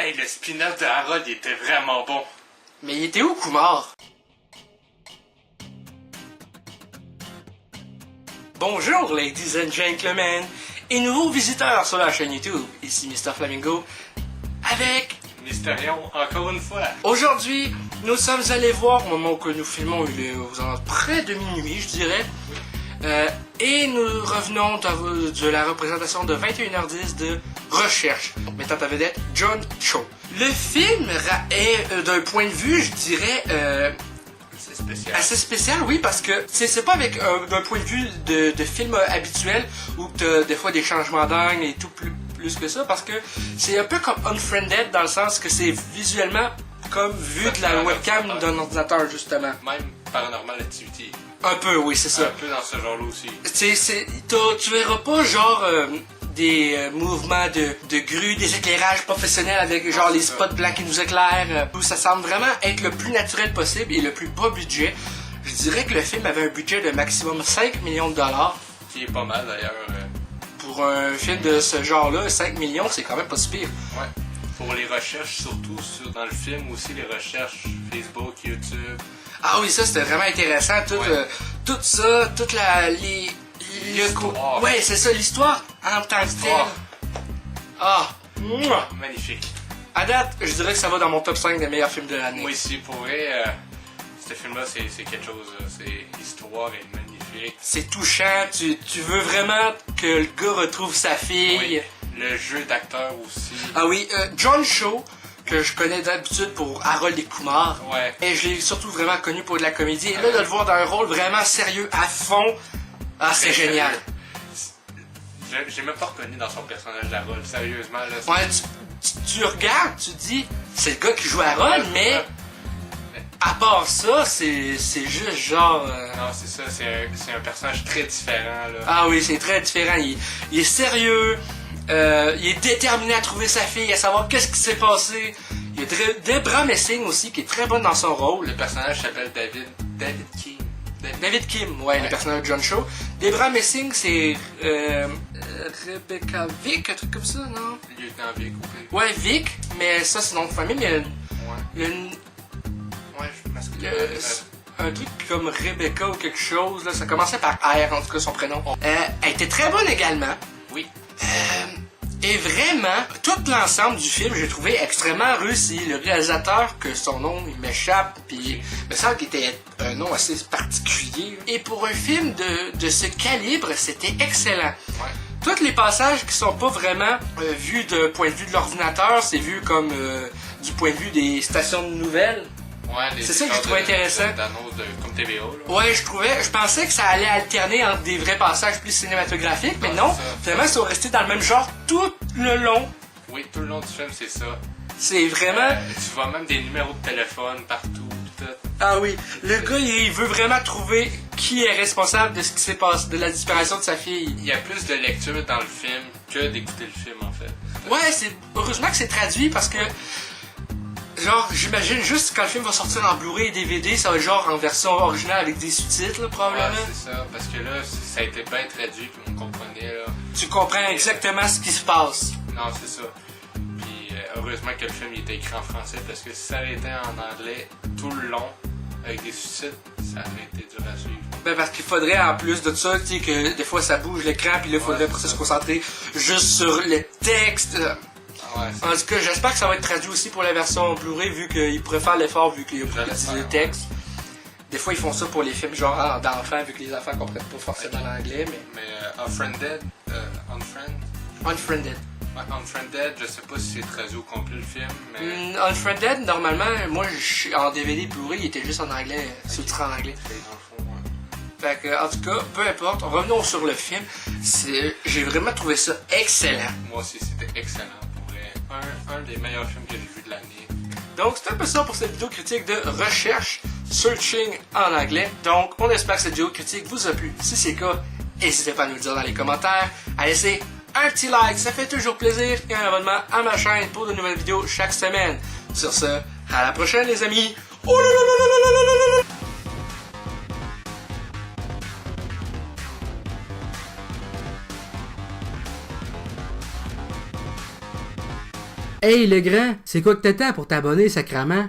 Hey, le spin-off de Harold, il était vraiment bon. Mais il était où, Kumar? Bonjour, ladies and gentlemen, et nouveaux visiteurs sur la chaîne YouTube. Ici Mr. Flamingo, avec... Mystérion, encore une fois. Aujourd'hui, nous sommes allés voir, au moment que nous filmons, il est aux alentours près de minuit, je dirais. Et nous revenons de la représentation de 21h10 de Recherche, mettant à vedette John Cho. Le film est, d'un point de vue, je dirais, assez spécial, oui, parce que c'est pas avec d'un point de vue de film habituel où t'as des fois des changements d'angle et tout plus que ça, parce que c'est un peu comme Unfriended dans le sens que c'est visuellement comme vu de la webcam d'un ordinateur, justement. Même Paranormal Activity. Un peu, oui, c'est ça. Un peu dans ce genre-là aussi. Tu verras pas genre des mouvements de grue, des éclairages professionnels avec genre les spots blancs qui nous éclairent. Où ça semble vraiment être le plus naturel possible et le plus bas budget. Je dirais que le film avait un budget de maximum 5 millions de dollars. Qui est pas mal d'ailleurs. Pour un film de ce genre-là, 5 millions, c'est quand même pas si pire. Ouais. Pour les recherches, surtout dans le film, aussi les recherches Facebook, YouTube. Ah oui, ça c'était vraiment intéressant. Tout ça, toute l'histoire. Ouais, c'est ça, l'histoire en tant que telle. Ah, magnifique. À date, je dirais que ça va dans mon top 5 des meilleurs films de l'année. Moi aussi, pour vrai, ce film-là, c'est quelque chose. L'histoire est magnifique. C'est touchant, tu veux vraiment que le gars retrouve sa fille. Oui. Le jeu d'acteur aussi. Ah oui, John Cho, que je connais d'habitude pour Harold et Kumar. Ouais. Et je l'ai surtout vraiment connu pour de la comédie. Et là, de le voir dans un rôle vraiment sérieux, à fond, c'est génial. J'ai même pas reconnu dans son personnage d'Harold, sérieusement. Là, ouais, tu regardes, tu te dis, c'est le gars qui joue Harold, mais à part ça, c'est juste genre... Non, c'est ça, c'est un personnage très différent. Là. Ah oui, c'est très différent. Il est sérieux. Il est déterminé à trouver sa fille, à savoir qu'est-ce qui s'est passé. Il y a Debra Messing aussi qui est très bonne dans son rôle. Le personnage s'appelle David Kim. David Kim, ouais, le personnage de John Cho. Debra Messing, c'est Rebecca Vick, un truc comme ça, non? Lieutenant Vick, oui. Ouais, Vick, mais ça c'est nom de famille, mais un truc comme Rebecca ou quelque chose, là, ça commençait par R, en tout cas son prénom. Elle était très bonne également. Oui. Et vraiment, tout l'ensemble du film, j'ai trouvé extrêmement réussi. Le réalisateur, que son nom, il m'échappe, puis il me semble qu'il était un nom assez particulier. Et pour un film de ce calibre, c'était excellent. Ouais. Tous les passages qui sont pas vraiment vus d'un point de vue de l'ordinateur, c'est vu comme du point de vue des stations de nouvelles. Ouais, c'est ça que j'ai trouvé intéressant. D'annonces comme TVO. Là. Ouais, je pensais que ça allait alterner entre des vrais passages plus cinématographiques, mais non, finalement, ils sont restés dans le même genre tout le long. Oui, tout le long du film, c'est ça. C'est vraiment... tu vois même des numéros de téléphone partout, tout. Ah oui, le gars, il veut vraiment trouver qui est responsable de ce qui s'est passé, de la disparition de sa fille. Il y a plus de lecture dans le film que d'écouter le film, en fait. Ouais, heureusement que c'est traduit, parce que... Genre, j'imagine juste quand le film va sortir en Blu-ray et DVD, ça va être genre en version originale avec des sous-titres, là, probablement. Ouais, c'est ça, parce que là, ça a été bien traduit, puis on comprenait, là. Tu comprends exactement ce qui se passe. Non, c'est ça. Puis, heureusement que le film il était écrit en français, parce que si ça avait été en anglais tout le long, avec des sous-titres, ça aurait été dur à suivre. Ben, parce qu'il faudrait, en plus de ça, tu sais, que des fois ça bouge l'écran, puis là, il faudrait pour ça se concentrer juste sur le texte. Ouais, en tout cas, j'espère que ça va être traduit aussi pour la version Blu-ray, vu qu'ils pourraient faire l'effort, vu qu'il y a beaucoup de texte. Des fois, ils font ça pour les films genre d'enfants, vu que les enfants comprennent pas forcément l'anglais, mais... Unfriended... Unfriended. Ouais, Unfriended, je sais pas si c'est traduit au complet le film, mais... Unfriended, normalement, moi, en DVD Blu-ray, il était juste en anglais, sous-titré en anglais. Fait que, en tout cas, peu importe, revenons sur le film. J'ai vraiment trouvé ça excellent. Moi aussi, c'était excellent. Un des meilleurs films que j'ai vu de l'année. Donc, c'est un peu ça pour cette vidéo critique de recherche, searching en anglais. Donc, on espère que cette vidéo critique vous a plu. Si c'est le cas, n'hésitez pas à nous le dire dans les commentaires, à laisser un petit like, ça fait toujours plaisir, et un abonnement à ma chaîne pour de nouvelles vidéos chaque semaine. Sur ce, à la prochaine les amis. Oh là là là là là là là. Hey, le grand, c'est quoi que t'attends pour t'abonner, sacrament?